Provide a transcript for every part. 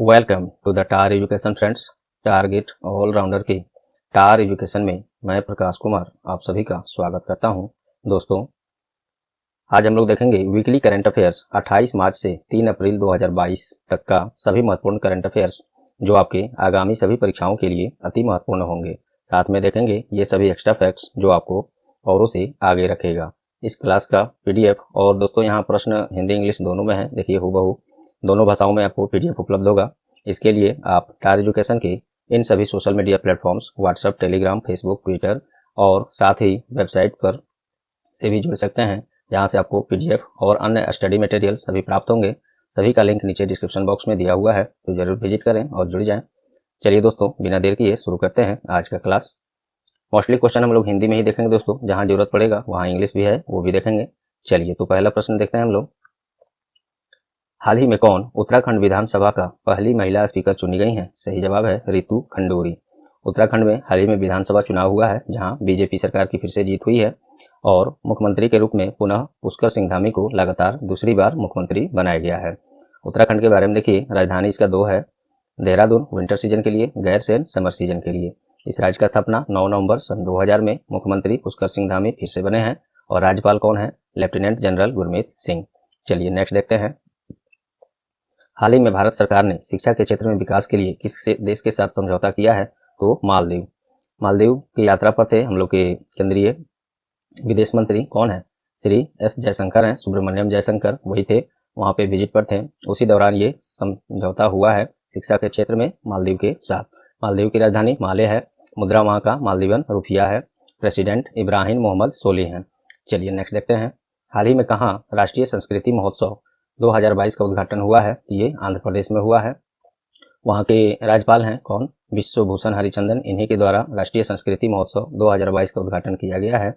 Welcome to the tar education friends. Target allrounder की tar education में मैं प्रकाश कुमार आप सभी का स्वागत करता हूं। दोस्तों, आज हम लोग देखेंगे वीकली करंट अफेयर्स 28 मार्च से 3 अप्रैल 2022 तक का सभी महत्वपूर्ण करंट अफेयर्स जो आपके आगामी सभी परीक्षाओं के लिए अति महत्वपूर्ण होंगे। साथ में देखेंगे ये सभी एक्स्ट्रा फैक्ट्स जो आपको औरों से आगे रखेगा। इस क्लास का पीडीएफ और दोस्तों यहाँ प्रश्न हिंदी इंग्लिश दोनों में है। देखिए हूबहू दोनों भाषाओं में आपको पीडीएफ उपलब्ध होगा। इसके लिए आप टार एजुकेशन के इन सभी social media platforms WhatsApp, Telegram, Facebook, Twitter और साथ ही वेबसाइट पर से भी जुड़ सकते हैं, जहां से आपको पीडीएफ और अन्य स्टडी मटेरियल सभी प्राप्त होंगे। सभी का लिंक नीचे डिस्क्रिप्शन बॉक्स में दिया हुआ है, तो जरूर विजिट करें और जुड़ जाएं। चलिए दोस्तों, बिना देर किए शुरू करते हैं आज का क्लास। मोस्टली क्वेश्चन हम लोग हिंदी में ही देखेंगे दोस्तों, जहां जरूरत पड़ेगा वहां इंग्लिश भी है, वो भी देखेंगे। चलिए तो पहला प्रश्न देखते हैं हम लोग। हाल ही में कौन उत्तराखंड विधानसभा का पहली महिला स्पीकर चुनी गई हैं? सही जवाब है रितु खंडूरी। उत्तराखंड में हाल ही में विधानसभा चुनाव हुआ है, जहां बीजेपी सरकार की फिर से जीत हुई है और मुख्यमंत्री के रूप में पुनः पुष्कर सिंह धामी को लगातार दूसरी बार मुख्यमंत्री बनाया गया है। उत्तराखंड के बारे में देखिए, राजधानी इसका 2 है, देहरादून विंटर सीजन के लिए, गैरसैंण समर सीजन के लिए। इस राज्य का स्थापना 9 नवंबर सन 2000 में मुख्यमंत्री पुष्कर सिंह धामी फिर से बने हैं और राज्यपाल कौन है? Lieutenant general Gurmeet Singh. चलिए नेक्स्ट देखते हैं। हाल ही में भारत सरकार ने शिक्षा के क्षेत्र में विकास के लिए किस देश के साथ समझौता किया है? तो मालदीव। मालदीव की यात्रा पर थे हम लोग के केंद्रीय विदेश मंत्री कौन है? श्री एस जयशंकर हैं, सुब्रमण्यम जयशंकर वही थे, वहां पे विजिट पर थे। उसी दौरान ये समझौता हुआ है शिक्षा के क्षेत्र में मालदीव के साथ। मालदीव की राजधानी माले है, मुद्रा वहां का मालदीवन रुपया है, प्रेसिडेंट इब्राहिम मोहम्मद सोलिह हैं। चलिए नेक्स्ट देखते हैं। हाल ही में कहाँ राष्ट्रीय संस्कृति महोत्सव 2022 का उद्घाटन हुआ है? ये आंध्र प्रदेश में हुआ है। वहाँ के राज्यपाल हैं कौन? विश्व भूषण हरिचंदन। इन्हीं के द्वारा राष्ट्रीय संस्कृति महोत्सव 2022 का उद्घाटन किया गया है।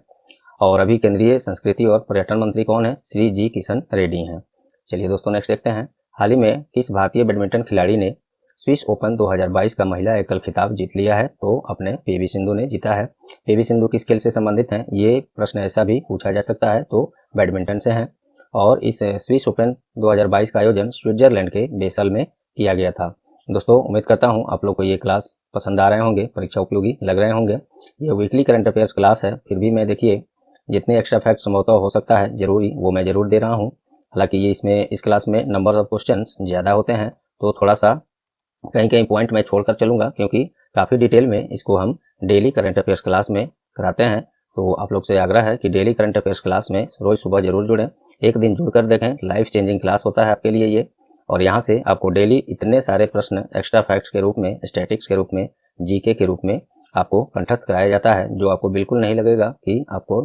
और अभी केंद्रीय संस्कृति और पर्यटन मंत्री कौन है? श्री जी किशन रेड्डी हैं। चलिए दोस्तों नेक्स्ट देखते हैं। हाल ही में किस भारतीय बैडमिंटन खिलाड़ी ने स्विस ओपन 2022 का महिला एकल खिताब जीत लिया है? तो अपने पीवी सिंधु ने जीता है। पीवी सिंधु किस खेल से संबंधित हैं? ये प्रश्न ऐसा भी पूछा जा सकता है, तो बैडमिंटन से हैं। और इस स्विस ओपन 2022 का आयोजन स्विट्जरलैंड के बेसल में किया गया था। दोस्तों, उम्मीद करता हूं आप लोग को ये क्लास पसंद आ रहे होंगे, परीक्षा उपयोगी लग रहे होंगे। ये वीकली करंट अफेयर्स क्लास है, फिर भी मैं देखिए जितने एक्स्ट्रा फैक्ट संभवतः हो सकता है जरूरी वो मैं जरूर दे रहा हूँ। हालांकि ये इस क्लास में नंबर ऑफ क्वेश्चन ज्यादा होते हैं, तो थोड़ा सा कहीं कहीं पॉइंट मैं छोड़कर चलूंगा, क्योंकि काफी डिटेल में इसको हम डेली करंट अफेयर्स क्लास में कराते हैं। तो आप लोग से आग्रह है कि डेली करंट अफेयर्स क्लास में रोज सुबह जरूर जुड़ें, एक दिन जुड़कर देखें। लाइफ चेंजिंग क्लास होता है आपके लिए ये, और यहाँ से आपको डेली इतने सारे प्रश्न एक्स्ट्रा फैक्ट्स के रूप में, स्टैटिक्स के रूप में, जीके के रूप में आपको कंठस्थ कराया जाता है, जो आपको बिल्कुल नहीं लगेगा कि आपको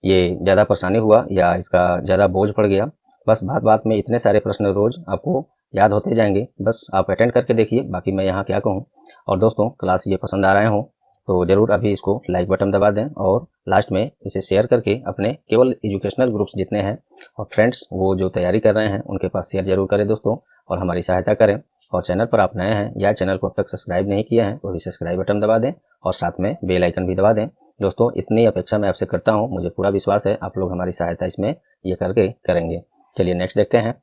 ये ज़्यादा परेशानी हुआ या इसका ज़्यादा बोझ पड़ गया। बस बात बात में इतने सारे प्रश्न रोज आपको याद होते जाएंगे, बस आप अटेंड करके देखिए, बाकी मैं यहाँ क्या कहूँ। और दोस्तों, क्लास ये पसंद आ रहे हो तो जरूर अभी इसको लाइक बटन दबा दें और लास्ट में इसे शेयर करके अपने केवल एजुकेशनल ग्रुप्स जितने हैं और फ्रेंड्स वो जो तैयारी कर रहे हैं उनके पास शेयर जरूर करें दोस्तों, और हमारी सहायता करें। और चैनल पर आप नए हैं या चैनल को अब तक सब्सक्राइब नहीं किया है तो भी सब्सक्राइब बटन दबा दें और साथ में बेल आइकन भी दबा दें। दोस्तों, इतनी अपेक्षा मैं आपसे करता हूँ, मुझे पूरा विश्वास है आप लोग हमारी सहायता इसमें ये करके करेंगे। चलिए नेक्स्ट देखते हैं।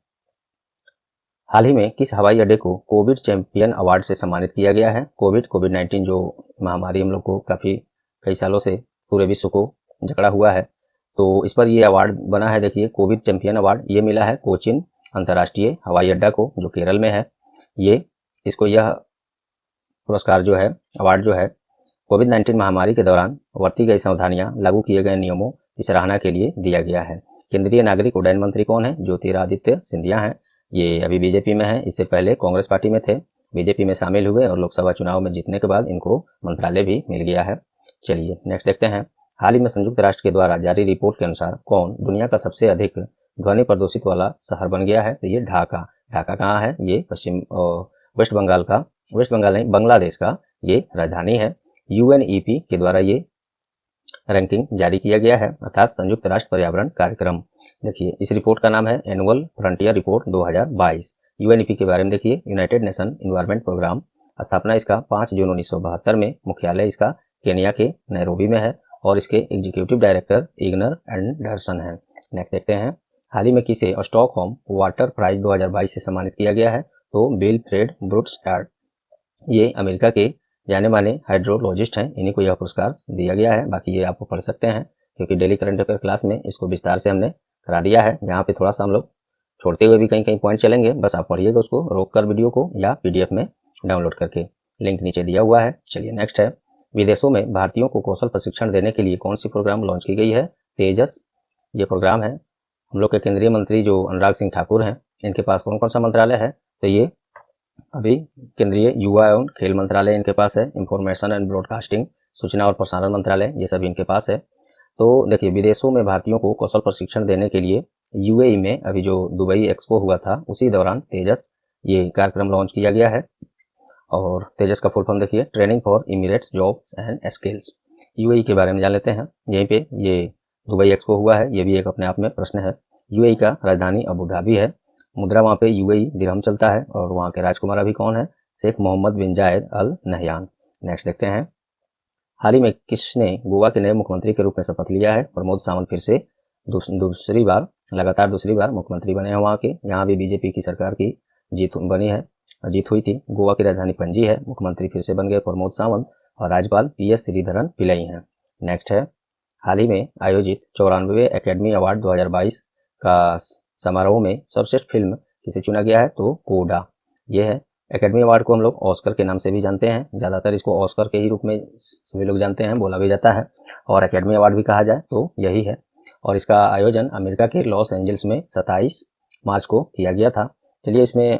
हाल ही में किस हवाई अड्डे को कोविड चैंपियन अवार्ड से सम्मानित किया गया है? कोविड-19 जो महामारी हम लोग को काफी कई सालों से पूरे विश्व को जकड़ा हुआ है, तो इस पर ये अवार्ड बना है। देखिए, कोविड चैंपियन अवार्ड ये मिला है कोचीन अंतर्राष्ट्रीय हवाई अड्डा को, जो केरल में है। ये इसको यह पुरस्कार जो है, अवार्ड जो है, कोविड-19 महामारी के दौरान बरती गई सावधानियां, लागू किए गए नियमों की सराहना के लिए दिया गया है। केंद्रीय नागरिक उड्डयन मंत्री कौन है? ज्योतिरादित्य सिंधिया हैं। ये अभी बीजेपी में है, इससे पहले कांग्रेस पार्टी में थे, बीजेपी में शामिल हुए और लोकसभा चुनाव में जीतने के बाद इनको मंत्रालय भी मिल गया है। चलिए नेक्स्ट देखते हैं। हाल ही में संयुक्त राष्ट्र के द्वारा जारी रिपोर्ट के अनुसार कौन दुनिया का सबसे अधिक ध्वनि प्रदूषित वाला शहर बन गया है? तो ये ढाका। ढाका कहाँ है? ये वेस्ट बंगाल का, वेस्ट बंगाल नहीं, बांग्लादेश का ये राजधानी है। यूएनईपी के द्वारा ये रैंकिंग जारी किया गया है, अर्थात संयुक्त राष्ट्र पर्यावरण कार्यक्रम। देखिए, इस रिपोर्ट का नाम है एनुअल फ्रंटियर रिपोर्ट 2022। यूएनईपी के बारे में देखिए, यूनाइटेड नेशन इन्वायरमेंट प्रोग्राम। स्थापना इसका 5 जून 1972 में, मुख्यालय इसका केनिया के नैरोबी में है और इसके एग्जीक्यूटिव डायरेक्टर इग्नर एंडरसन है। नेक्स्ट देखते हैं। हाल ही में किसे स्टॉकहोम वाटर प्राइज 2022 से सम्मानित किया गया है? तो विल्फ्रेड ब्रूट्सटार्ट, ये अमेरिका के जाने माने हाइड्रोलॉजिस्ट हैं, इन्हीं को यह पुरस्कार दिया गया है। बाकी ये आपको पढ़ सकते हैं क्योंकि डेली करंट अफेयर क्लास में इसको विस्तार से हमने करा दिया है। यहाँ पे थोड़ा सा हम लोग छोड़ते हुए भी कहीं कहीं पॉइंट चलेंगे, बस आप पढ़िएगा उसको रोक कर वीडियो को या पीडीएफ में डाउनलोड करके, लिंक नीचे दिया हुआ है। चलिए नेक्स्ट है, विदेशों में भारतीयों को कौशल प्रशिक्षण देने के लिए कौन सी प्रोग्राम लॉन्च की गई है? तेजस ये प्रोग्राम है। हम लोग के केंद्रीय मंत्री जो अनुराग सिंह ठाकुर हैं, इनके पास कौन कौन सा मंत्रालय है? तो ये अभी केंद्रीय युवा एवं खेल मंत्रालय इनके पास है, इंफॉर्मेशन एंड ब्रॉडकास्टिंग सूचना और प्रसारण मंत्रालय, ये सभी इनके पास है। तो देखिए, विदेशों में भारतीयों को कौशल प्रशिक्षण देने के लिए यूएई में अभी जो दुबई एक्सपो हुआ था, उसी दौरान तेजस ये कार्यक्रम लॉन्च किया गया है। और तेजस का फुल फॉर्म देखिए, training for emirates jobs and skills. UAE के बारे में जान लेते हैं। यहीं पे ये दुबई एक्सपो हुआ है, ये भी एक अपने आप में प्रश्न है। यूएई का राजधानी अबू धाबी है, मुद्रा वहाँ पे यूएई दिरहम चलता है, और वहाँ के राजकुमार अभी कौन है? शेख मोहम्मद बिन जायद अल नहयान। नेक्स्ट देखते हैं, हाल ही में किसने गोवा के नए मुख्यमंत्री के रूप में शपथ लिया है? प्रमोद सावंत फिर से दूसरी बार, लगातार दूसरी बार मुख्यमंत्री बने हैं वहाँ के। यहाँ भी बीजेपी की सरकार की जीत हुई थी। गोवा की राजधानी पणजी है, मुख्यमंत्री फिर से बन गए प्रमोद सावंत, और राज्यपाल PS श्रीधरन पिल्लई हैं। नेक्स्ट है, हाल ही में आयोजित 94वें एकेडमी अवार्ड 2022 का समारोह में सर्वश्रेष्ठ फिल्म किसे चुना गया है? तो कोडा। ये है, एकेडमी अवार्ड को हम लोग ऑस्कर के नाम से भी जानते हैं, ज़्यादातर इसको ऑस्कर के ही रूप में सभी लोग जानते हैं, बोला भी जाता है, और एकेडमी अवार्ड भी कहा जाए तो यही है। और इसका आयोजन अमेरिका के लॉस एंजल्स में 27 मार्च को किया गया था। चलिए इसमें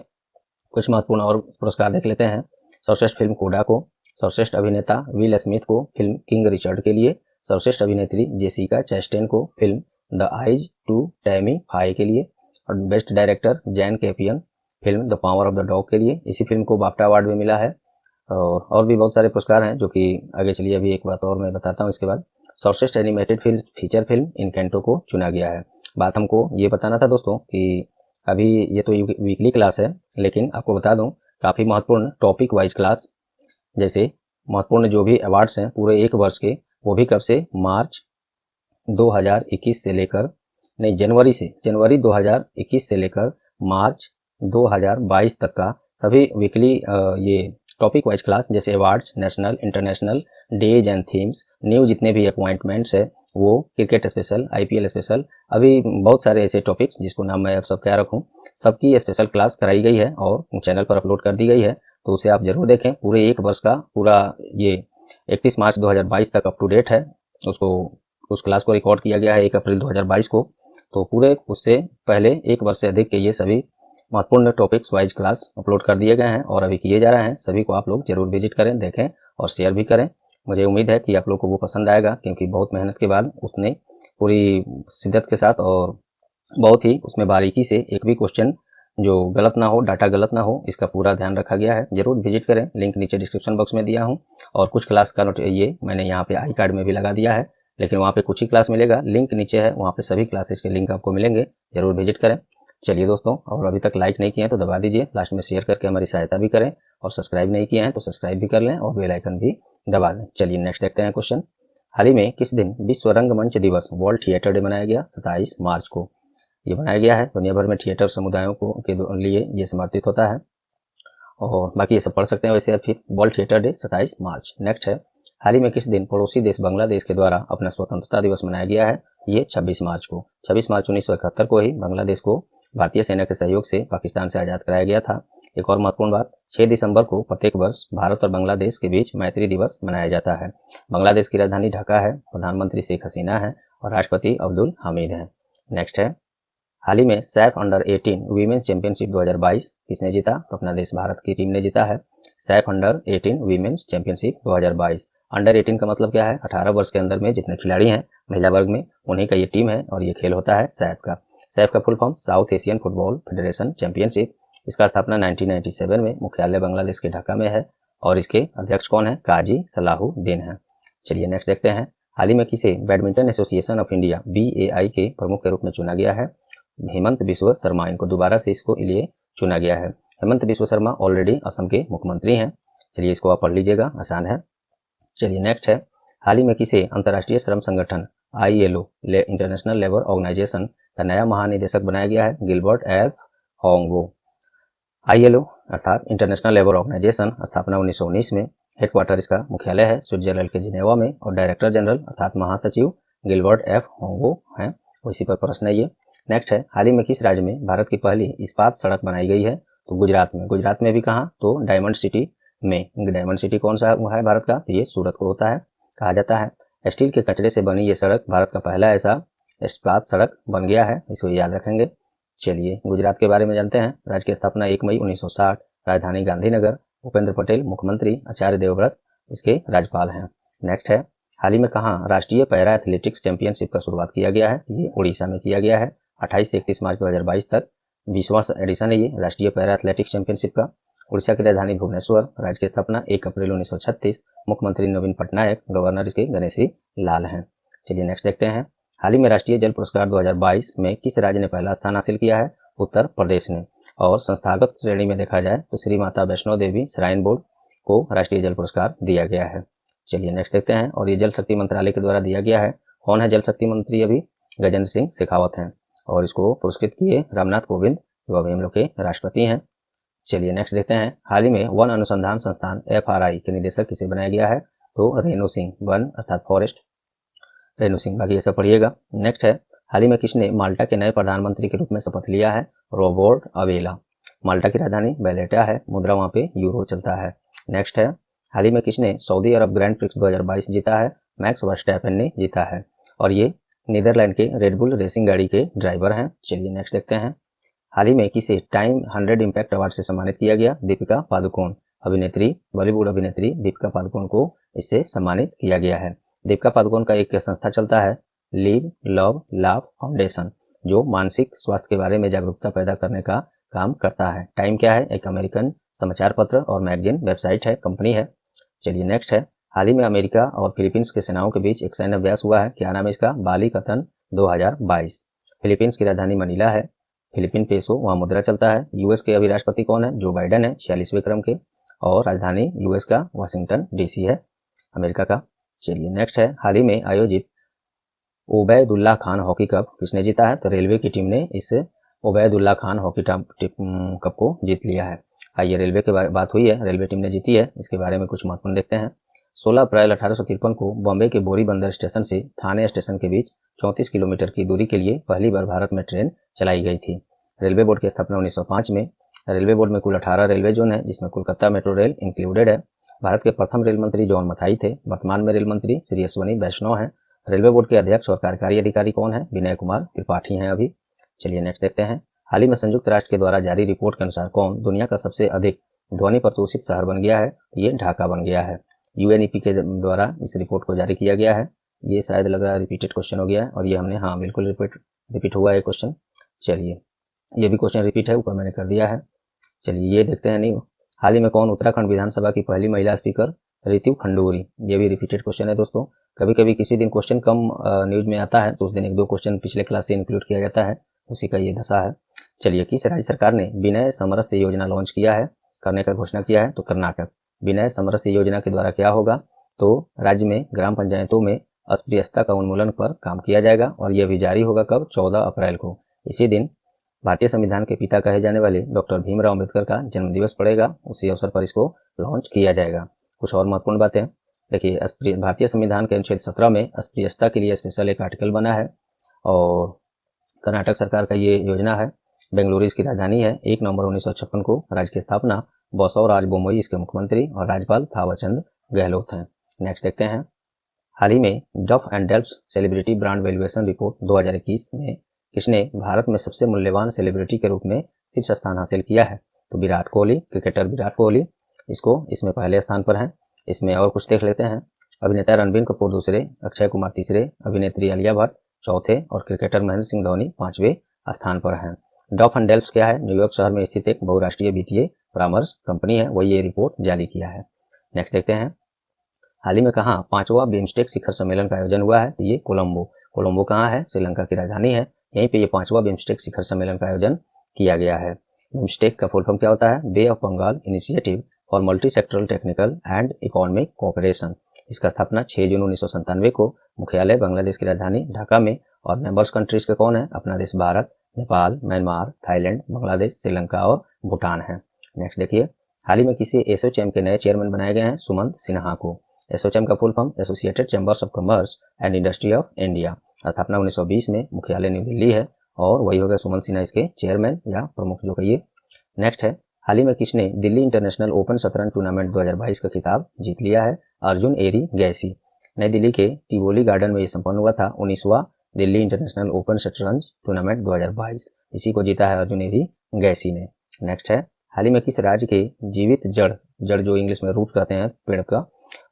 कुछ महत्वपूर्ण और पुरस्कार देख लेते हैं। सर्वश्रेष्ठ फिल्म कोडा को, सर्वश्रेष्ठ अभिनेता विल स्मिथ को फिल्म किंग रिचर्ड के लिए, सर्वश्रेष्ठ अभिनेत्री जेसिका चैस्टेन को film The Eyes to Tammy Faye के लिए, और best director Jane Campion film The Power of the Dog के लिए। इसी फिल्म को बाफ्टा अवार्ड भी मिला है। और भी बहुत सारे पुरस्कार हैं जो कि आगे चलिए अभी एक बात और मैं बताता हूँ। इसके बाद सर्वश्रेष्ठ एनिमेटेड फिल्म फीचर फिल्म इनकेंटो को चुना गया है। बात हमको ये बताना था दोस्तों कि अभी ये तो वीकली क्लास है, लेकिन आपको बता दूं काफ़ी महत्वपूर्ण टॉपिक वाइज क्लास, जैसे महत्वपूर्ण जो भी अवार्ड्स हैं पूरे एक वर्ष के, वो भी कब से? मार्च 2021 से लेकर, नहीं जनवरी 2021 से लेकर मार्च 2022 तक का सभी वीकली ये टॉपिक वाइज क्लास, जैसे awards, national international days and themes, new जितने भी अपॉइंटमेंट्स है वो, क्रिकेट स्पेशल, IPL स्पेशल, अभी बहुत सारे ऐसे टॉपिक्स जिसको नाम मैं अब सब क्या रखूं, सबकी स्पेशल क्लास कराई गई है और चैनल पर अपलोड कर दी गई है। तो उसे आप जरूर देखें। पूरे एक वर्ष का पूरा ये 31 मार्च 2022 तक अप टू डेट है। उस क्लास को रिकॉर्ड किया गया है 1 अप्रैल 2022 को। तो पूरे उससे पहले एक वर्ष से अधिक के ये सभी महत्वपूर्ण टॉपिक्स वाइज क्लास अपलोड कर दिए गए हैं और अभी किए जा रहे हैं। सभी को आप लोग जरूर विजिट करें, देखें और शेयर भी करें। मुझे उम्मीद है कि आप लोग को वो पसंद आएगा, क्योंकि बहुत मेहनत के बाद उसने पूरी शिद्दत के साथ और बहुत ही उसमें बारीकी से एक भी क्वेश्चन जो गलत ना हो, डाटा गलत ना हो, इसका पूरा ध्यान रखा गया है। जरूर विजिट करें, लिंक नीचे डिस्क्रिप्शन बॉक्स में दिया हूँ। और कुछ क्लास का नोट ये मैंने यहाँ पे आई कार्ड में भी लगा दिया है, लेकिन वहाँ पे कुछ ही क्लास मिलेगा, लिंक नीचे है, वहाँ पे सभी क्लासेज के लिंक आपको मिलेंगे। जरूर विजिट करें। चलिए दोस्तों, और अभी तक लाइक नहीं किए हैं तो दबा दीजिए, लास्ट में शेयर करके हमारी सहायता भी करें, और सब्सक्राइब नहीं किए हैं तो सब्सक्राइब भी कर लें और बेल आइकन भी दबा दें। चलिए नेक्स्ट देखते हैं क्वेश्चन। हाल ही में किस दिन विश्व रंगमंच दिवस वर्ल्ड थिएटर डे मनाया गया? 27 मार्च को ये बनाया गया है। दुनिया भर में थिएटर समुदायों को के लिए ये समर्पित होता है, और बाकी ये सब पढ़ सकते हैं वैसे। फिर वर्ल्ड थिएटर डे 27 मार्च। नेक्स्ट है, हाल ही में किस दिन पड़ोसी देश बांग्लादेश के द्वारा अपना स्वतंत्रता दिवस मनाया गया है? ये 26 मार्च को। 26 मार्च 1971 को ही बांग्लादेश को भारतीय सेना के सहयोग से पाकिस्तान से आज़ाद कराया गया था। एक और महत्वपूर्ण बात, 6 दिसंबर को प्रत्येक वर्ष भारत और बांग्लादेश के बीच मैत्री दिवस मनाया जाता है। बांग्लादेश की राजधानी ढाका है, प्रधानमंत्री शेख हसीना है और राष्ट्रपति अब्दुल हामिद है। नेक्स्ट है, हाल ही में सैफ अंडर 18 वीमेन चैंपियनशिप 2022 किसने जीता? तो अपना देश भारत की टीम ने जीता है। SAFF under 18 women's championship 2022। Under 18 का मतलब क्या है? 18 वर्ष के अंदर में जितने खिलाड़ी हैं महिला वर्ग में, उन्हीं का ये टीम है और ये खेल होता है सैफ का। सैफ का full form south Asian football federation championship. इसका स्थापना 1997 में मुख्यालय बांग्लादेश के ढाका में है और इसके अध्यक्ष कौन है? काजी सलाहुद्दीन है। चलिए नेक्स्ट देखते हैं, हाल ही में किसे badminton association of India BAI के प्रमुख के रूप में चुना गया है? हेमंत बिस्व शर्मा, इनको दोबारा से इसको लिए चुना गया है। हेमंत बिस्व शर्मा ऑलरेडी असम के मुख्यमंत्री हैं। चलिए इसको आप पढ़ लीजिएगा, आसान है। चलिए नेक्स्ट है, हाल ही में किसे अंतर्राष्ट्रीय श्रम संगठन ILO इंटरनेशनल लेबर ऑर्गेनाइजेशन का नया महानिदेशक बनाया गया है? Gilbert F Houngbo. ILO अर्थात इंटरनेशनल लेबर ऑर्गेनाइजेशन स्थापना 1919 में, हेडक्वार्टर इसका मुख्यालय है स्विट्जरलैंड के जिनेवा में और डायरेक्टर जनरल अर्थात महासचिव गिलबर्ट एफ होंगो हैं। इसी पर प्रश्न है ये। नेक्स्ट है, हाल ही में किस राज्य में भारत की पहली इस्पात सड़क बनाई गई है? तो गुजरात में। गुजरात में भी कहाँ? तो डायमंड सिटी में। डायमंड सिटी कौन सा है भारत का? तो ये सूरत को होता है, कहा जाता है। स्टील के कचरे से बनी ये सड़क भारत का पहला ऐसा इस्पात सड़क बन गया है, इसको याद रखेंगे। चलिए गुजरात के बारे में जानते हैं। राज्य की स्थापना 1 मई 1960, राजधानी गांधीनगर, भूपेंद्र पटेल मुख्यमंत्री, आचार्य देवव्रत इसके राज्यपाल हैं। नेक्स्ट है, हाल ही में कहाँ राष्ट्रीय पैरा एथलेटिक्स चैंपियनशिप का शुरुआत किया गया है? ये उड़ीसा में किया गया है। 28 से 31 मार्च 2022 तक 20वां एडिशन है ये राष्ट्रीय पैरा एथलेटिक्स चैंपियनशिप का। उड़ीसा की राजधानी भुवनेश्वर। राज्य की स्थापना 1 अप्रैल 1936, मुख्यमंत्री नवीन पटनायक, गवर्नर इसके गणेशी लाल हैं। चलिए नेक्स्ट देखते हैं। हाल ही में राष्ट्रीय जल पुरस्कार 2022 में किस राज्य ने पहला स्थान हासिल किया है? उत्तर प्रदेश ने। और संस्थागत श्रेणी में देखा जाए तो श्री माता वैष्णो देवी श्राइन बोर्ड को राष्ट्रीय जल पुरस्कार दिया गया है। चलिए नेक्स्ट देखते हैं। और ये जल शक्ति मंत्रालय के द्वारा दिया गया है। कौन है जल शक्ति मंत्री? अभी गजेंद्र सिंह शेखावत हैं। और इसको पुरस्कृत किए रामनाथ कोविंद, जो अभी हम लोग के राष्ट्रपति हैं। चलिए नेक्स्ट देखते हैं। हाल ही में वन अनुसंधान संस्थान FRI के निदेशक किसे बनाया गया है? तो रेणु सिंह, वन अर्थात फॉरेस्ट रेणु सिंह। बाकी ये सब पढ़िएगा। नेक्स्ट है, हाल ही में किसने माल्टा के नए प्रधानमंत्री के रूप में शपथ लिया है? रॉबर्ट अवेला। माल्टा की राजधानी वैलेटा है, मुद्रा वहां पे यूरो चलता है। नेक्स्ट है, हाल ही में किसने सऊदी अरब ग्रैंड प्रिक्स 2022 जीता है? मैक्स वर्स्टैपेन ने जीता है। और ये नीदरलैंड के रेडबुल रेसिंग गाड़ी के ड्राइवर हैं। चलिए नेक्स्ट देखते हैं। हाल ही में किसे टाइम 100 इम्पैक्ट अवार्ड से सम्मानित किया गया? दीपिका पादुकोण, अभिनेत्री, बॉलीवुड अभिनेत्री दीपिका पादुकोण को इससे सम्मानित किया गया है। दीपिका पादुकोण का एक संस्था चलता है, लिव लव लाभ फाउंडेशन, जो मानसिक स्वास्थ्य के बारे में जागरूकता पैदा करने का काम करता है। टाइम क्या है? एक अमेरिकन समाचार पत्र और मैगजीन वेबसाइट है, कंपनी है। चलिए नेक्स्ट है, हाल ही में अमेरिका और फिलीपींस के सेनाओं के बीच एक सैन्य अभ्यास हुआ है, क्या नाम है इसका? बाली कथन 2022। फिलीपींस की राजधानी मनीला है, फिलीपीन पेसो वहाँ मुद्रा चलता है। यूएस के अभी राष्ट्रपति कौन है? जो बाइडेन है, 46वें क्रम के। और राजधानी यूएस का वाशिंगटन DC है, अमेरिका का। चलिए नेक्स्ट है, हाल ही में आयोजित उबैदुल्ला खान हॉकी कप किसने जीता है? तो रेलवे की टीम ने इस उबैदुल्ला खान हॉकी कप को जीत लिया है। आइए रेलवे की बात हुई है, रेलवे टीम ने जीती है, इसके बारे में कुछ महत्वपूर्ण देखते हैं। 16 अप्रैल 1853 को बॉम्बे के बोरी बंदर स्टेशन से थाने स्टेशन के बीच 34 किलोमीटर की दूरी के लिए पहली बार भारत में ट्रेन चलाई गई थी। रेलवे बोर्ड की स्थापना 1905 में। रेलवे बोर्ड में कुल 18 रेलवे जोन है, जिसमें कोलकाता मेट्रो रेल इंक्लूडेड है। भारत के प्रथम रेल मंत्री जॉन मथाई थे। वर्तमान में रेल मंत्री श्री अश्वनी वैष्णव हैं। रेलवे बोर्ड के अध्यक्ष और कार्यकारी अधिकारी कौन है? विनय कुमार त्रिपाठी हैं अभी। चलिए नेक्स्ट देखते हैं। हाल ही में संयुक्त राष्ट्र के द्वारा जारी रिपोर्ट के अनुसार कौन दुनिया का सबसे अधिक ध्वनि प्रदूषित शहर बन गया है? ये ढाका बन गया है। UNEP के द्वारा इस रिपोर्ट को जारी किया गया है। ये शायद लग रहा है रिपीटेड क्वेश्चन हो गया है, और ये हमने, हाँ बिल्कुल रिपीट हुआ है क्वेश्चन। चलिए ये भी क्वेश्चन रिपीट है, ऊपर मैंने कर दिया है। चलिए ये देखते हैं। नहीं, हाल ही में कौन उत्तराखंड विधानसभा की पहली महिला स्पीकर? ऋतु खंडूरी। ये भी रिपीटेड क्वेश्चन है दोस्तों। कभी कभी किसी दिन क्वेश्चन कम न्यूज में आता है तो उस दिन 1-2 क्वेश्चन पिछले क्लास से इंक्लूड किया जाता है, उसी का ये दशा है। चलिए, किस राज्य सरकार ने विनय समरस्य योजना लॉन्च किया है, करने का घोषणा किया है? तो कर्नाटक। विनय समरस्य योजना के द्वारा क्या होगा? तो राज्य में ग्राम पंचायतों में अस्पृश्यता का उन्मूलन पर काम किया जाएगा, और यह भी जारी होगा कब? 14 अप्रैल को। इसी दिन भारतीय संविधान के पिता कहे जाने वाले डॉक्टर भीमराव अम्बेडकर का जन्मदिवस पड़ेगा, उसी अवसर पर इसको लॉन्च किया जाएगा। कुछ और महत्वपूर्ण बातें देखिए, भारतीय संविधान के अनुच्छेद 17 में अस्पृश्यता के लिए स्पेशल एक आर्टिकल बना है, और कर्नाटक सरकार का ये योजना है। बेंगलुरु इसकी राजधानी है। 1 नवंबर 1956 को राज्य की स्थापना। बसवराज बोम्मई इसके मुख्यमंत्री, और राज्यपाल थावरचंद गहलोत हैं। नेक्स्ट देखते हैं। हाल ही में डफ and Delft celebrity brand valuation report 2021 में किसने भारत में सबसे मूल्यवान सेलिब्रिटी के रूप में शीर्ष स्थान हासिल किया है? तो विराट कोहली, क्रिकेटर विराट कोहली इसमें पहले स्थान पर हैं। इसमें और कुछ देख लेते हैं। अभिनेता रणबीर कपूर दूसरे, अक्षय कुमार तीसरे, अभिनेत्री आलिया भट्ट चौथे, और क्रिकेटर महेंद्र सिंह धोनी 5वें स्थान पर हैं। डफ एंड डेल्फ्ट क्या है? न्यूयॉर्क शहर में स्थित एक बहुराष्ट्रीय वित्तीय परामर्श कंपनी है, वही ये रिपोर्ट जारी किया है। नेक्स्ट देखते हैं। हाल ही में कहाँ 5वां बिम्स्टेक शिखर सम्मेलन का आयोजन हुआ है? ये कोलंबो कहाँ है? श्रीलंका की राजधानी है। यहीं पे ये 5वां बिम्स्टेक शिखर सम्मेलन का आयोजन किया गया है। बिम्स्टेक का फुल फॉर्म क्या होता है? Bay of Bengal Initiative for Multi Sectoral Technical and Economic Cooperation. इसका स्थापना 6 जून 1997 को, मुख्यालय बांग्लादेश की राजधानी ढाका में, और मेंबर्स कंट्रीज के कौन है? अपना देश भारत, नेपाल, म्यांमार, थाईलैंड, बांग्लादेश, श्रीलंका और भूटान है। नेक्स्ट देखिए, हाल ही में किसी एसोचैम के नए चेयरमैन बनाए गए हैं सुमंत सिन्हा को। एसोचैम का full form associated chambers of commerce and industry of India. स्थापना 1920 में, मुख्यालय न्यू दिल्ली है और वही हो गया सुमंत सिन्हा इसके चेयरमैन या प्रमुख जो कहिए। नेक्स्ट है, हाल ही में किसने दिल्ली इंटरनेशनल ओपन शतरंज टूर्नामेंट 2022 का खिताब जीत लिया है? अर्जुन एरी गैसी। नई दिल्ली के टिवोली गार्डन में ये संपन्न हुआ था 19वां दिल्ली इंटरनेशनल ओपन शतरंज टूर्नामेंट 2022। इसी को जीता है अर्जुन एरी गैसी ने। नेक्स्ट है, हाल ही में किस राज्य के जीवित जड़, जड़ जो इंग्लिश में रूट कहते हैं पेड़ का,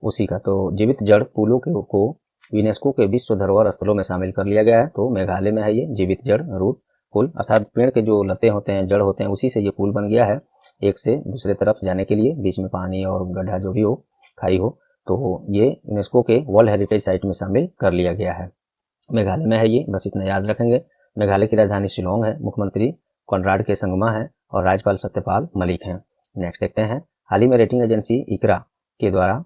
उसी का, तो जीवित जड़ पुलों को यूनेस्को के विश्व धरोहर स्थलों में शामिल कर लिया गया है। तो मेघालय में है ये जीवित जड़ रूट पुल, अर्थात पेड़ के जो लते होते हैं, जड़ होते हैं, उसी से ये पुल बन गया है एक से दूसरे तरफ जाने के लिए, बीच में पानी और गड्ढा जो भी हो, खाई हो, तो ये यूनेस्को के वर्ल्ड हेरिटेज साइट में शामिल कर लिया गया है। मेघालय में है ये, बस इतना याद रखेंगे। मेघालय की राजधानी शिलोंग है, मुख्यमंत्री कॉनराड के संगमा है और राज्यपाल सत्यपाल मलिक हैं। नेक्स्ट देखते हैं, हाल ही में रेटिंग एजेंसी इकरा के द्वारा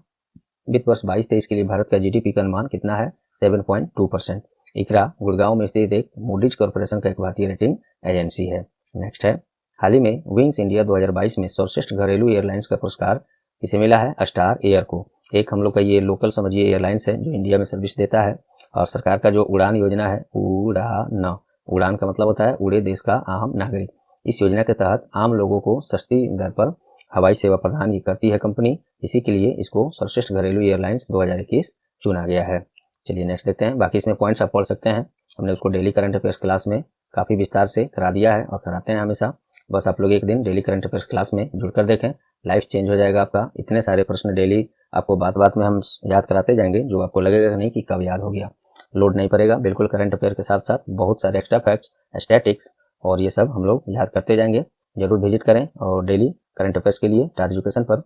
वित्त वर्ष 22-23 के लिए भारत का जीडीपी का अनुमान कितना है? 7.2%। इकरा गुड़गांव में स्थित एक मूडीज कॉर्पोरेशन का एक भारतीय रेटिंग एजेंसी है। नेक्स्ट है, हाल ही में विंग्स इंडिया 2022 में सर्वश्रेष्ठ घरेलू एयरलाइंस का पुरस्कार किसे मिला है? स्टार एयर को। एक हम लोग का ये लोकल समझिए एयरलाइंस है जो इंडिया में सर्विस देता है और सरकार का जो उड़ान योजना है, उड़ान, उड़ान का मतलब होता है उड़े देश का आम नागरिक। इस योजना के तहत आम लोगों को सस्ती दर पर हवाई सेवा प्रदान करती है कंपनी, इसी के लिए इसको सर्वश्रेष्ठ घरेलू एयरलाइंस 2021 चुना गया है। चलिए नेक्स्ट देखते हैं, बाकी इसमें पॉइंट्स आप पढ़ सकते हैं, हमने उसको डेली करंट अफेयर्स क्लास में काफ़ी विस्तार से करा दिया है और कराते हैं हमेशा। बस आप लोग एक दिन डेली करंट अफेयर्स क्लास में जुड़कर देखें, लाइफ चेंज हो जाएगा आपका। इतने सारे प्रश्न डेली आपको बात बात में हम याद कराते जाएंगे, जो आपको लगेगा नहीं कि कब याद हो गया, लोड नहीं पड़ेगा। बिल्कुल करंट अफेयर के साथ साथ बहुत सारे एक्स्ट्रा फैक्ट्स, स्टैटिक्स और ये सब हम लोग याद करते जाएंगे। जरूर विजिट करें और डेली करंट अफेयर्स के लिए स्टार एजुकेशन पर।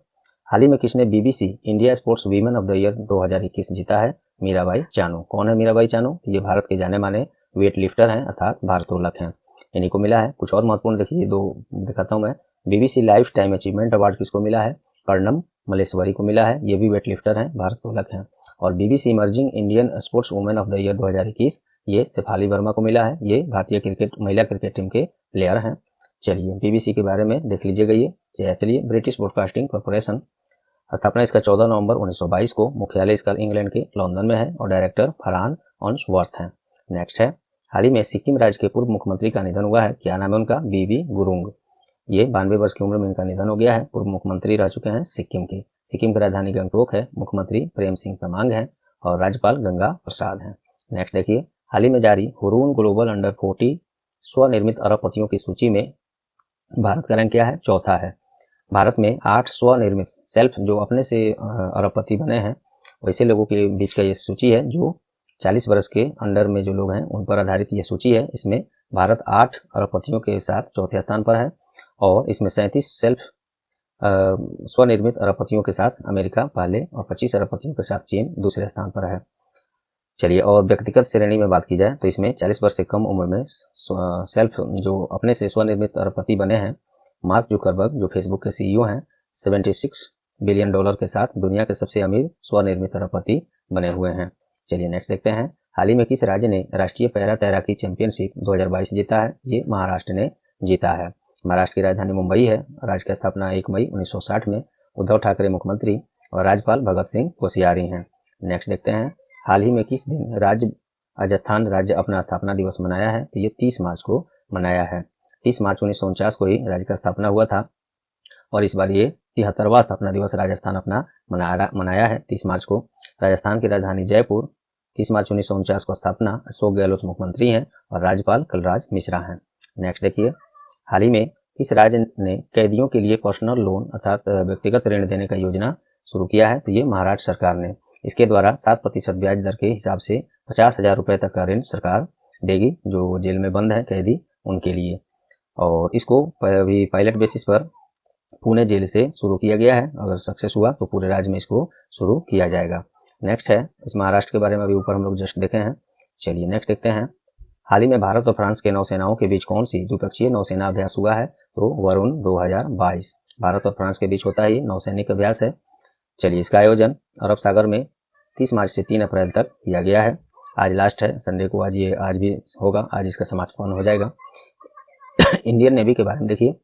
हाल ही में किसने BBC India sports women of the year 2021 जीता है? मीराबाई चानू। कौन है मीराबाई चानू? ये भारत के जाने माने वेट लिफ्टर हैं अर्थात भारोत्तोलक हैं, इन्हीं को मिला है। कुछ और महत्वपूर्ण देखिए, दो दिखाता हूँ मैं। BBC life time achievement award किसको मिला है? कर्णम मलेश्वरी को मिला है, ये भी वेट लिफ्टर हैं, भारोत्तोलक हैं। और BBC emerging Indian sports women of the year 2021 ये शेफाली वर्मा को मिला है, ये भारतीय क्रिकेट महिला क्रिकेट टीम के प्लेयर हैं। चलिए बीबीसी के बारे में देख लीजिएगा ये। चलिए, ब्रिटिश ब्रॉडकास्टिंग कॉर्पोरेशन, स्थापना इसका 14 नवंबर 1922 को, मुख्यालय इसका इंग्लैंड के लंदन में है और डायरेक्टर फरहान अंशवर्थ हैं। नेक्स्ट है, हाल ही में सिक्किम राज्य के पूर्व मुख्यमंत्री का निधन हुआ है, क्या नाम है उनका? बीबी गुरुंग। ये 92 वर्ष की उम्र में इनका निधन हो गया है। पूर्व मुख्यमंत्री रह चुके हैं सिक्किम के। सिक्किम की राजधानी गंगटोक है, मुख्यमंत्री प्रेम सिंह तमांग हैं और राज्यपाल गंगा प्रसाद हैं। नेक्स्ट देखिए, हाल ही में जारी हुरून ग्लोबल अंडर 40 स्वनिर्मित अरबपतियों की सूची में भारत का रैंक क्या है? चौथा है। भारत में 8 स्वनिर्मित सेल्फ जो अपने से अरबपति बने हैं, वैसे लोगों के बीच का ये सूची है। जो 40 वर्ष के अंडर में जो लोग हैं उन पर आधारित ये सूची है। इसमें भारत 8 अरबपतियों के साथ चौथे स्थान पर है और इसमें 37 सेल्फ स्वनिर्मित अरबपतियों के साथ अमेरिका पहले और 25 अरबपतियों के साथ चीन दूसरे स्थान पर है। चलिए, और व्यक्तिगत श्रेणी में बात की जाए तो इसमें 40 वर्ष से कम उम्र में सेल्फ जो अपने से स्वनिर्मित अरबपति बने हैं, मार्क जुकरबर्ग जो फेसबुक के सीईओ हैं, 76 बिलियन डॉलर के साथ दुनिया के सबसे अमीर स्वनिर्मित अरबपति बने हुए हैं। चलिए नेक्स्ट देखते हैं, हाल ही में किस राज्य ने राष्ट्रीय पैरा तैराकी चैंपियनशिप 2022 जीता है? ये महाराष्ट्र ने जीता है। महाराष्ट्र की राजधानी मुंबई है। राज्य की स्थापना 1 मई 1960 में, उद्धव ठाकरे मुख्यमंत्री और राज्यपाल भगत सिंह कोश्यारी हैं। नेक्स्ट देखते हैं, हाल ही में किस दिन राजस्थान राज्य अपना स्थापना दिवस मनाया है? तो ये 30 मार्च को मनाया है। 30 मार्च 1949 को ही राज्य का स्थापना हुआ था और इस बार ये 73वां स्थापना दिवस राजस्थान अपना मनाया है 30 मार्च को। राजस्थान की राजधानी जयपुर, 30 मार्च 1949 को स्थापना, अशोक गहलोत मुख्यमंत्री हैं और राज्यपाल कलराज मिश्रा हैं। नेक्स्ट देखिए, हाल ही में किस राज्य ने कैदियों के लिए पर्सनल लोन अर्थात व्यक्तिगत ऋण देने का योजना शुरू किया है? तो ये महाराष्ट्र सरकार ने। इसके द्वारा 7% ब्याज दर के हिसाब से 50,000 रुपये तक का ऋण सरकार देगी जो जेल में बंद है कैदी, उनके लिए। और इसको अभी पायलट बेसिस पर पुणे जेल से शुरू किया गया है, अगर सक्सेस हुआ तो पूरे राज्य में इसको शुरू किया जाएगा। नेक्स्ट है, इस महाराष्ट्र के बारे में अभी ऊपर हम लोग जस्ट देखे हैं। चलिए नेक्स्ट देखते हैं, हाल ही में भारत और फ्रांस के नौसेनाओं के बीच कौन सी द्विपक्षीय नौसेना अभ्यास हुआ है? तो वरुण 2022। भारत और फ्रांस के बीच होता है ये नौसैनिक अभ्यास है। चलिए, इसका आयोजन अरब सागर में 30 मार्च से 3 अप्रैल तक किया गया है। आज लास्ट है संडे को, आज भी होगा, आज इसका समापन हो जाएगा। इंडियन नेवी के बारे में देखिए,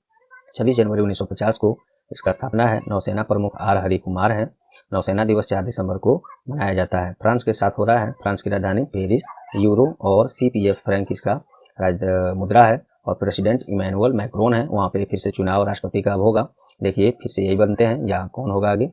26 जनवरी 1950 को इसका स्थापना है। नौसेना प्रमुख आर हरि कुमार हैं। नौसेना दिवस 4 दिसंबर को मनाया जाता है। फ्रांस के साथ हो रहा है। फ्रांस की राजधानी पेरिस। यूरो और CPF फ्रैंक इसका मुद्रा है। और प्रेसिडेंट इमैनुअल मैक्रोन है। वहाँ पे फिर से चुनाव राष्ट्रपति का अब होगा। देखिए फिर से यही बनते हैं या कौन होगा आगे।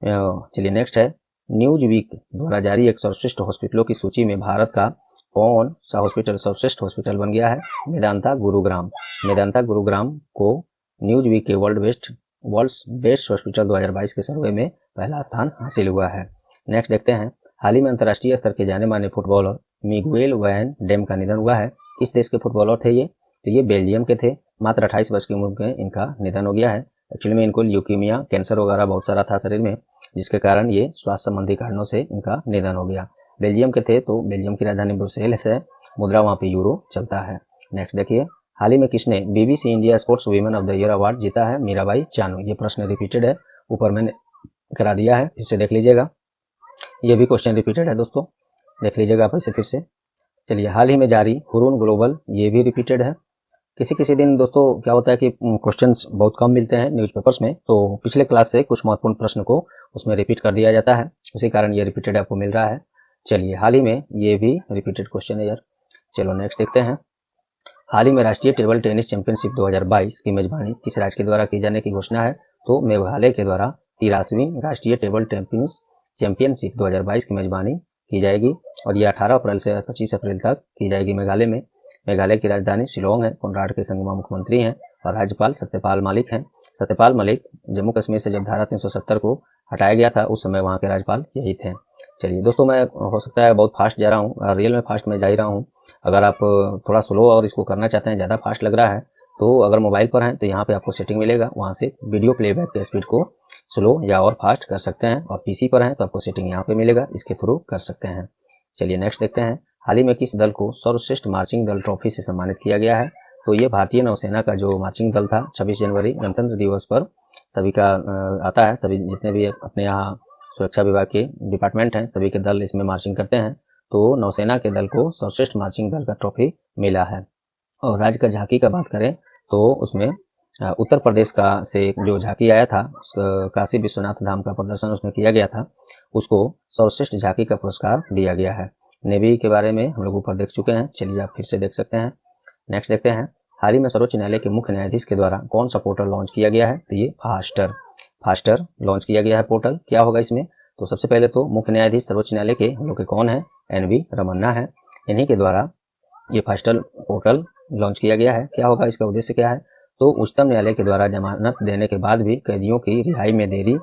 चलिए नेक्स्ट है, न्यूज वीक द्वारा जारी एक सर्वश्रेष्ठ हॉस्पिटलों की सूची में भारत का कौन सा हॉस्पिटल सर्वश्रेष्ठ हॉस्पिटल बन गया है? मेदांता गुरुग्राम। मेदांता गुरुग्राम को न्यूज वीक के वर्ल्ड्स बेस्ट हॉस्पिटल 2022 के सर्वे में पहला स्थान हासिल हुआ है। नेक्स्ट देखते हैं, हाल ही में अंतर्राष्ट्रीय स्तर के जाने माने फुटबॉलर मिगुएल वैन डेम का निधन हुआ है। किस देश के फुटबॉलर थे ये? तो ये बेल्जियम के थे। मात्र 28 वर्ष की उम्र में इनका निधन हो गया है। एक्चुअली में इनको ल्यूकीमिया, कैंसर वगैरह बहुत सारा था शरीर में, जिसके कारण ये स्वास्थ्य संबंधी कारणों से इनका निधन हो गया। बेल्जियम के थे, तो बेल्जियम की राजधानी ब्रुसेल्स है। मुद्रा वहाँ पे यूरो चलता है। नेक्स्ट देखिए, हाल ही में किसने BBC India sports women of the year award जीता है? मीराबाई चानू। ये प्रश्न रिपीटेड है, ऊपर मैंने करा दिया है, फिर से देख लीजिएगा। ये भी क्वेश्चन रिपीटेड है दोस्तों, देख लीजिएगा आप इसे फिर से। चलिए, हाल ही में जारी हुरून ग्लोबल, ये भी रिपीटेड है। किसी किसी दिन दोस्तों क्या होता है कि क्वेश्चंस बहुत कम मिलते हैं न्यूज़पेपर्स में, तो पिछले क्लास से कुछ महत्वपूर्ण प्रश्न को उसमें रिपीट कर दिया जाता है, उसी कारण ये रिपीटेड आपको मिल रहा है। चलिए, हाल ही में ये भी रिपीटेड क्वेश्चन है यार। चलो नेक्स्ट देखते हैं, हाल ही में राष्ट्रीय टेबल टेनिस चैंपियनशिप 2022 की मेजबानी किस राज्य के द्वारा की जाने की घोषणा है? तो मेघालय के द्वारा 13वीं राष्ट्रीय टेबल टेनिस चैंपियनशिप 2022 की मेजबानी की जाएगी और ये 18 अप्रैल से 25 अप्रैल तक की जाएगी मेघालय में। मेघालय की राजधानी शिलोंग है। कोनराड के संगमा मुख्यमंत्री हैं और राज्यपाल सत्यपाल मलिक हैं। सत्यपाल मलिक जम्मू कश्मीर से जब धारा 370 को हटाया गया था उस समय वहाँ के राज्यपाल यही थे। चलिए दोस्तों, मैं हो सकता है बहुत फास्ट जा रहा हूँ, रियल में फास्ट में जा ही रहा हूँ। अगर आप थोड़ा स्लो और इसको करना चाहते हैं, ज़्यादा फास्ट लग रहा है, तो अगर मोबाइल पर हैं तो यहाँ पे आपको सेटिंग मिलेगा, वहाँ से वीडियो प्लेबैक के स्पीड को स्लो या और फास्ट कर सकते हैं। और PC पर हैं तो आपको सेटिंग यहाँ पे मिलेगा, इसके थ्रू कर सकते हैं। चलिए नेक्स्ट देखते हैं, हाल ही में किस दल को सर्वश्रेष्ठ मार्चिंग दल ट्रॉफी से सम्मानित किया गया है? तो ये भारतीय नौसेना का जो मार्चिंग दल था, 26 जनवरी गणतंत्र दिवस पर सभी का आता है, सभी जितने भी अपने यहाँ सुरक्षा विभाग के डिपार्टमेंट हैं सभी के दल इसमें मार्चिंग करते हैं, तो नौसेना के दल को सर्वश्रेष्ठ मार्चिंग दल का ट्रॉफी मिला है। और राज्य का झांकी का बात करें तो उसमें उत्तर प्रदेश का से जो झांकी आया था, काशी विश्वनाथ धाम का प्रदर्शन उसमें किया गया था, उसको सर्वश्रेष्ठ झांकी का पुरस्कार दिया गया है। नेवी के बारे में हम लोग ऊपर देख चुके हैं, चलिए आप फिर से देख सकते हैं। नेक्स्ट देखते हैं, हाल ही में सर्वोच्च न्यायालय के मुख्य न्यायाधीश के द्वारा कौन सा पोर्टल लॉन्च किया गया है? तो ये फास्टर लॉन्च किया गया है पोर्टल। क्या होगा इसमें? तो सबसे पहले तो मुख्य न्यायाधीश सर्वोच्च न्यायालय के हम लोग के कौन है? NV रमन्ना है। इन्हीं के द्वारा ये फास्टर पोर्टल लॉन्च किया गया है। क्या होगा, इसका उद्देश्य क्या है? तो उच्चतम न्यायालय के द्वारा जमानत देने के बाद भी कैदियों की रिहाई में देरी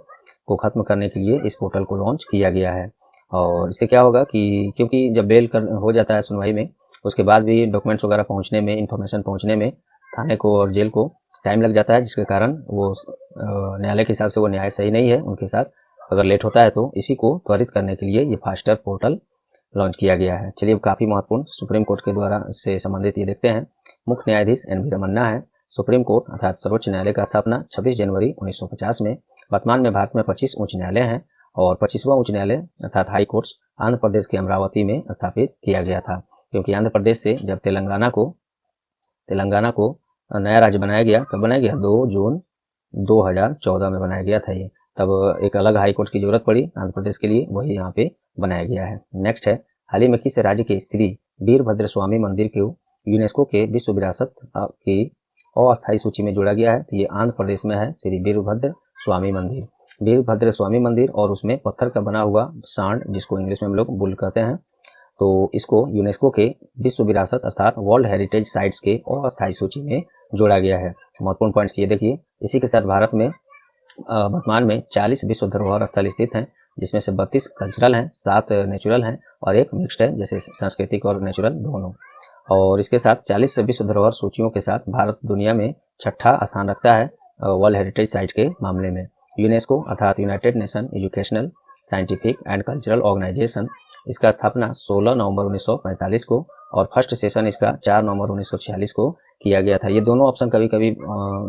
को खत्म करने के लिए इस पोर्टल को लॉन्च किया गया है। और इससे क्या होगा कि क्योंकि जब बेल हो जाता है सुनवाई में, उसके बाद भी डॉक्यूमेंट्स वगैरह पहुंचने में, इन्फॉर्मेशन पहुंचने में थाने को और जेल को टाइम लग जाता है, जिसके कारण वो न्यायालय के हिसाब से वो न्याय सही नहीं है उनके साथ, अगर लेट होता है तो इसी को त्वरित करने के लिए ये फास्टर पोर्टल लॉन्च किया गया है। चलिए, काफ़ी महत्वपूर्ण सुप्रीम कोर्ट के द्वारा से संबंधित ये देखते हैं। मुख्य न्यायाधीश NV रमन्ना है। सुप्रीम कोर्ट अर्थात सर्वोच्च न्यायालय का स्थापना 26 जनवरी 1950 में। वर्तमान में भारत में 25 उच्च न्यायालय हैं और 25वां उच्च न्यायालय अर्थात हाई कोर्ट्स आंध्र प्रदेश के अमरावती में स्थापित किया गया था, क्योंकि आंध्र प्रदेश से जब तेलंगाना को नया राज्य बनाया गया, कब बनाया गया? 2 जून 2014 में बनाया गया था ये। तब एक अलग हाई कोर्ट की जरूरत पड़ी आंध्र प्रदेश के लिए, वही यहाँ पे बनाया गया है। नेक्स्ट है, हाल ही में किस राज्य के श्री वीरभद्र स्वामी मंदिर को यूनेस्को के विश्व विरासत की अस्थायी सूची में जोड़ा गया है? तो ये आंध्र प्रदेश में है श्री वीरभद्र स्वामी मंदिर। वीरभद्र स्वामी मंदिर और उसमें पत्थर का बना हुआ सांड, जिसको इंग्लिश में हम लोग बुल कहते हैं, तो इसको यूनेस्को के विश्व विरासत अर्थात वर्ल्ड हेरिटेज साइट्स के अस्थायी सूची में जोड़ा गया है। महत्वपूर्ण पॉइंट्स ये देखिए। इसी के साथ भारत में वर्तमान में 40 विश्व धरोहर स्थल स्थित हैं, जिसमें से 32 कल्चरल हैं, 7 नेचुरल हैं और एक मिक्स्ड है, जैसे सांस्कृतिक और नेचुरल दोनों। और इसके साथ 40 विश्व धरोहर सूचियों के साथ भारत दुनिया में 6ठा स्थान रखता है वर्ल्ड हेरिटेज साइट के मामले में। यूनेस्को अर्थात united nation educational, scientific and cultural organisation, इसका स्थापना 16 नवंबर 1945 को और फर्स्ट सेशन इसका 4 नवंबर 1946 को किया गया था। ये दोनों ऑप्शन कभी कभी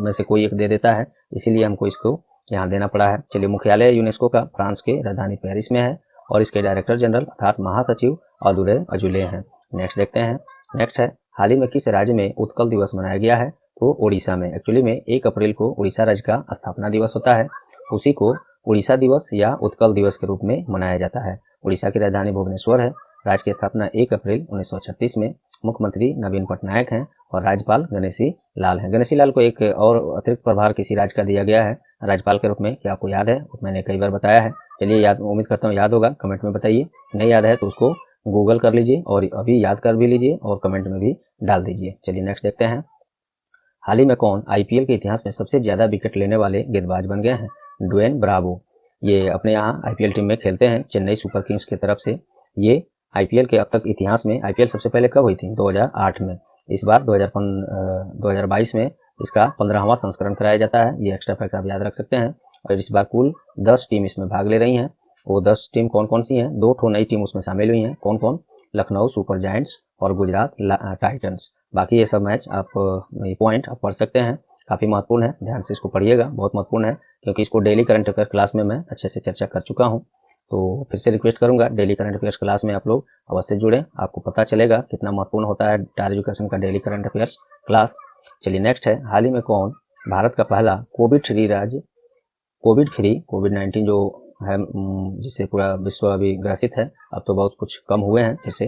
में से कोई एक दे देता है, इसीलिए हमको इसको यहाँ देना पड़ा है। चलिए, मुख्यालय यूनेस्को का फ्रांस के राजधानी पेरिस में है और इसके डायरेक्टर जनरल अर्थात महासचिव अदुरे अजुले हैं। नेक्स्ट देखते हैं। नेक्स्ट है, हाल ही में किस राज्य में उत्कल दिवस मनाया गया है? तो उड़ीसा में। एक्चुअली में 1 अप्रैल को उड़ीसा राज्य का स्थापना दिवस होता है, उसी को उड़ीसा दिवस या उत्कल दिवस के रूप में मनाया जाता है। उड़ीसा की राजधानी भुवनेश्वर है। राज्य की स्थापना 1 अप्रैल 1936 में। मुख्यमंत्री नवीन पटनायक हैं और राज्यपाल गणेशी लाल हैं। गणेशी लाल को एक और अतिरिक्त प्रभार किसी राज्य का दिया गया है राज्यपाल के रूप में, क्या आपको याद है? मैंने कई बार बताया है। चलिए याद, उम्मीद करता हूँ याद होगा, कमेंट में बताइए। नहीं याद है तो उसको गूगल कर लीजिए और अभी याद कर भी लीजिए और कमेंट में भी डाल दीजिए। चलिए नेक्स्ट देखते हैं। हाल ही में कौन आईपीएल के इतिहास में सबसे ज्यादा विकेट लेने वाले गेंदबाज बन गए हैं? Dwayne Bravo. ये अपने यहाँ आईपीएल टीम में खेलते हैं, चेन्नई सुपर किंग्स की तरफ से। ये आईपीएल के अब तक इतिहास में, आईपीएल सबसे पहले कब हुई थी? 2008 में। इस बार 2022 में इसका 15वां संस्करण कराया जाता है। ये एक्स्ट्रा फैक्ट आप याद रख सकते हैं। और इस बार कुल 10 टीम इसमें भाग ले रही हैं। वो 10 टीम कौन कौन सी हैं? 2 ठो नई टीम उसमें शामिल हुई हैं। कौन कौन? लखनऊ सुपर जायंट्स और गुजरात टाइटंस। बाकी ये सब मैच आप, ये पॉइंट आप पढ़ सकते हैं, काफ़ी महत्वपूर्ण है, ध्यान से इसको पढ़िएगा, बहुत महत्वपूर्ण है, क्योंकि इसको डेली करंट अफेयर क्लास में मैं अच्छे से चर्चा कर चुका हूँ। तो फिर से रिक्वेस्ट करूंगा, डेली करंट अफेयर्स क्लास में आप लोग अवश्य जुड़ें, आपको पता चलेगा कितना महत्वपूर्ण होता है टार एजुकेशन का डेली करंट अफेयर्स क्लास। चलिए नेक्स्ट है, हाल ही में कौन भारत का पहला कोविड फ्री राज्य, कोविड-19 जो है जिससे पूरा विश्व अभी ग्रसित है, अब तो बहुत कुछ कम हुए हैं फिर से,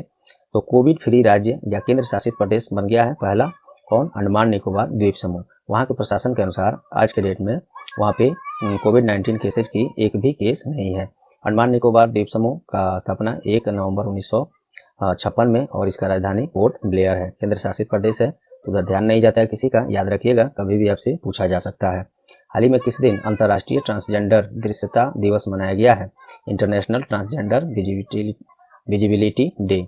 तो कोविड फ्री राज्य या केंद्र शासित प्रदेश बन गया है पहला कौन? अंडमान निकोबार द्वीप समूह। वहाँ के प्रशासन के अनुसार आज के डेट में वहाँ पे कोविड-19 केसेज की एक भी केस नहीं है। अंडमान निकोबार द्वीप समूह का स्थापना 1 नवंबर 1956 में और इसका राजधानी पोर्ट ब्लेयर है। केंद्र शासित प्रदेश है, उधर ध्यान नहीं जाता है किसी का, याद रखिएगा, कभी भी आपसे पूछा जा सकता है। हाल ही में किस दिन अंतर्राष्ट्रीय ट्रांसजेंडर दृश्यता दिवस मनाया गया है? International transgender visibility day.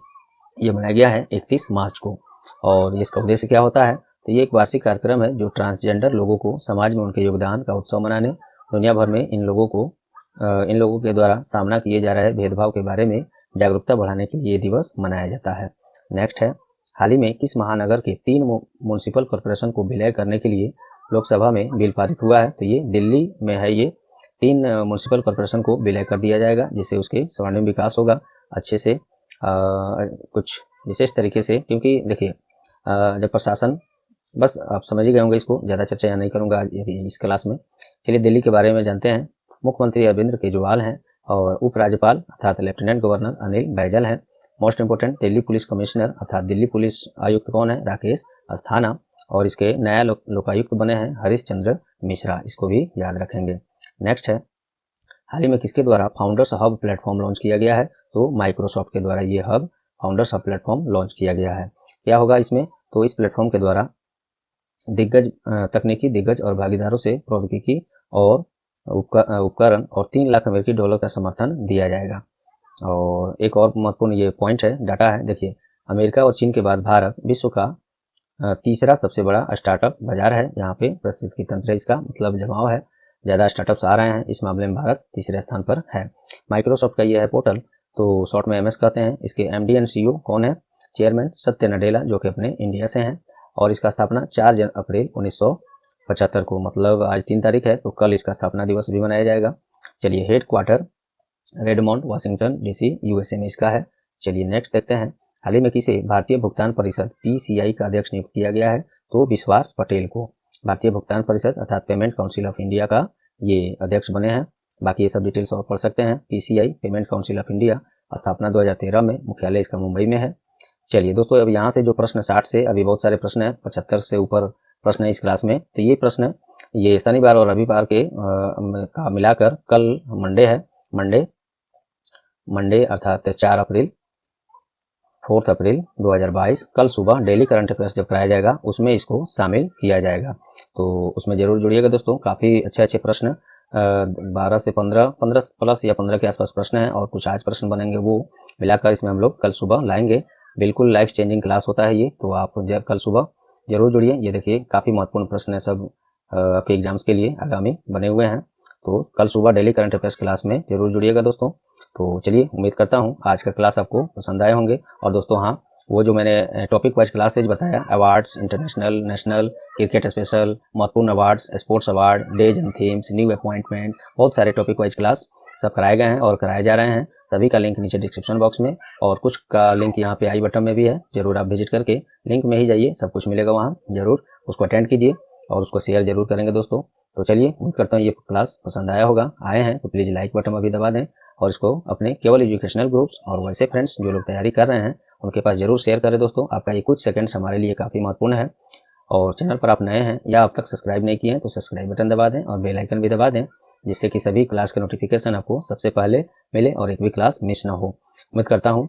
ये मनाया गया है 31 मार्च को। और इसका उद्देश्य क्या होता है? तो ये एक वार्षिक कार्यक्रम है जो ट्रांसजेंडर लोगों को समाज में उनके योगदान का उत्सव मनाने, दुनिया भर में इन लोगों के द्वारा सामना किए जा रहे भेदभाव के बारे में जागरूकता बढ़ाने के लिए ये दिवस मनाया जाता है। नेक्स्ट है, हाल ही में किस महानगर के 3 म्युनिसिपल कॉरपोरेशन को विलय करने के लिए लोकसभा में बिल पारित हुआ है? तो ये दिल्ली में है। ये 3 म्युनिसिपल कॉरपोरेशन को विलय कर दिया जाएगा, जिससे उसके स्वर्णिम विकास होगा अच्छे से, कुछ विशेष तरीके से। क्योंकि देखिए, जब प्रशासन, बस आप समझ ही गए होंगे, इसको ज़्यादा चर्चा यहाँ नहीं करूँगा इस क्लास में। चलिए दिल्ली के बारे में जानते हैं। मुख्यमंत्री अरविंद केजरीवाल हैं और उपराज्यपाल अर्थात लेफ्टिनेंट गवर्नर अनिल बैजल हैं। Most important, Delhi police commissioner अर्थात दिल्ली पुलिस आयुक्त कौन है? राकेश अस्थाना। और इसके नया लोकायुक्त बने हैं हरीश चंद्र मिश्रा, इसको भी याद रखेंगे। नेक्स्ट है, हाल ही में किसके द्वारा फाउंडर्स हब प्लेटफॉर्म लॉन्च किया गया है? तो माइक्रोसॉफ्ट के द्वारा ये hub, founders hub platform launch किया गया है। क्या होगा इसमें? तो इस प्लेटफॉर्म के द्वारा तकनीकी दिग्गज और भागीदारों से प्रौद्योगिकी और उपकरण और $3 लाख का समर्थन दिया जाएगा। और एक और महत्वपूर्ण ये पॉइंट है, डाटा है, देखिए, अमेरिका और चीन के बाद भारत विश्व का तीसरा सबसे बड़ा स्टार्टअप बाजार है। यहाँ पे पारिस्थितिकी तंत्र है, इसका मतलब जमाव है, ज़्यादा स्टार्टअप्स आ रहे हैं, इस मामले में भारत तीसरे स्थान पर है। माइक्रोसॉफ्ट का ये है पोर्टल, तो शॉर्ट में एमएस कहते हैं। इसके एमडी एंड सीईओ कौन है? चेयरमैन सत्य नडेला, जो कि अपने इंडिया से हैं। और इसका स्थापना 4 अप्रैल 1975 को, मतलब आज 3 तारीख है, तो कल इसका स्थापना दिवस भी मनाया जाएगा। चलिए, headquarter Redmond Washington DC USA में इसका है। चलिए नेक्स्ट देखते हैं, हाल ही में किसे भारतीय भुगतान परिषद पीसीआई का अध्यक्ष नियुक्त किया गया है? तो विश्वास पटेल को भारतीय भुगतान परिषद अर्थात पेमेंट काउंसिल ऑफ इंडिया का ये अध्यक्ष बने हैं। बाकी ये सब डिटेल्स और पढ़ सकते हैं। PCI, payment council of India, स्थापना 2013 में, मुख्यालय इसका मुंबई में है। चलिए दोस्तों, अब यहाँ से जो प्रश्न 60 से अभी बहुत सारे प्रश्न हैं, 75 से ऊपर प्रश्न है इस क्लास में। तो ये प्रश्न ये शनिवार और रविवार के का मिलाकर, कल मंडे है, मंडे अर्थात 4 अप्रैल 2022, कल सुबह डेली करंट अफेयर्स जब कराया जाएगा उसमें इसको शामिल किया जाएगा। तो उसमें जरूर जुड़िएगा दोस्तों, काफ़ी अच्छे प्रश्न, 12 से 15 प्लस या 15 के आसपास प्रश्न हैं, और कुछ आज प्रश्न बनेंगे, वो मिलाकर इसमें हम लोग कल सुबह लाएंगे। बिल्कुल लाइफ चेंजिंग क्लास होता है ये, तो आप जब कल सुबह जरूर जुड़िए। ये देखिए, काफ़ी महत्वपूर्ण प्रश्न है, सब आपके एग्जाम्स के लिए आगामी बने हुए हैं। तो कल सुबह डेली करंट अफेयर्स क्लास में जरूर जुड़िएगा दोस्तों। तो चलिए, उम्मीद करता हूँ आज का क्लास आपको पसंद आए होंगे। और दोस्तों हाँ, वो जो मैंने टॉपिक वाइज क्लासेज बताया, awards, international, national, cricket special, महत्वपूर्ण awards, sports award, days and themes, new appointment, बहुत सारे टॉपिक वाइज क्लास सब कराए गए हैं और कराए जा रहे हैं। सभी का लिंक नीचे डिस्क्रिप्शन बॉक्स में, और कुछ का लिंक यहाँ पे आई बटन में भी है, जरूर आप विजिट करके लिंक में ही जाइए, सब कुछ मिलेगा वहाँ, जरूर उसको अटेंड कीजिए और उसको शेयर जरूर करेंगे दोस्तों। तो चलिए उम्मीद करता हूँ ये क्लास पसंद आया होगा। आए हैं तो प्लीज़ लाइक बटन अभी दबा दें और इसको अपने केवल एजुकेशनल ग्रुप्स और वैसे फ्रेंड्स जो लोग तैयारी कर रहे हैं उनके पास जरूर शेयर करें दोस्तों। आपका ये कुछ सेकंड्स हमारे लिए काफ़ी महत्वपूर्ण है। और चैनल पर आप नए हैं या अब तक सब्सक्राइब नहीं किए हैं तो सब्सक्राइब बटन दबा दें और बेल आइकन भी दबा दें, जिससे कि सभी क्लास के नोटिफिकेशन आपको सबसे पहले मिले और एक भी क्लास मिस ना हो। उम्मीद करता हूँ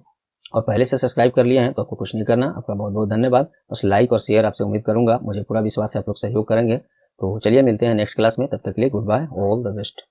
और पहले से सब्सक्राइब कर लिए हैं तो आपको कुछ नहीं करना। आपका बहुत बहुत धन्यवाद। बस लाइक और शेयर आपसे उम्मीद करूंगा, मुझे पूरा विश्वास है आप लोग सहयोग करेंगे। तो चलिए मिलते हैं नेक्स्ट क्लास में, तब तक के लिए goodbye, all the best.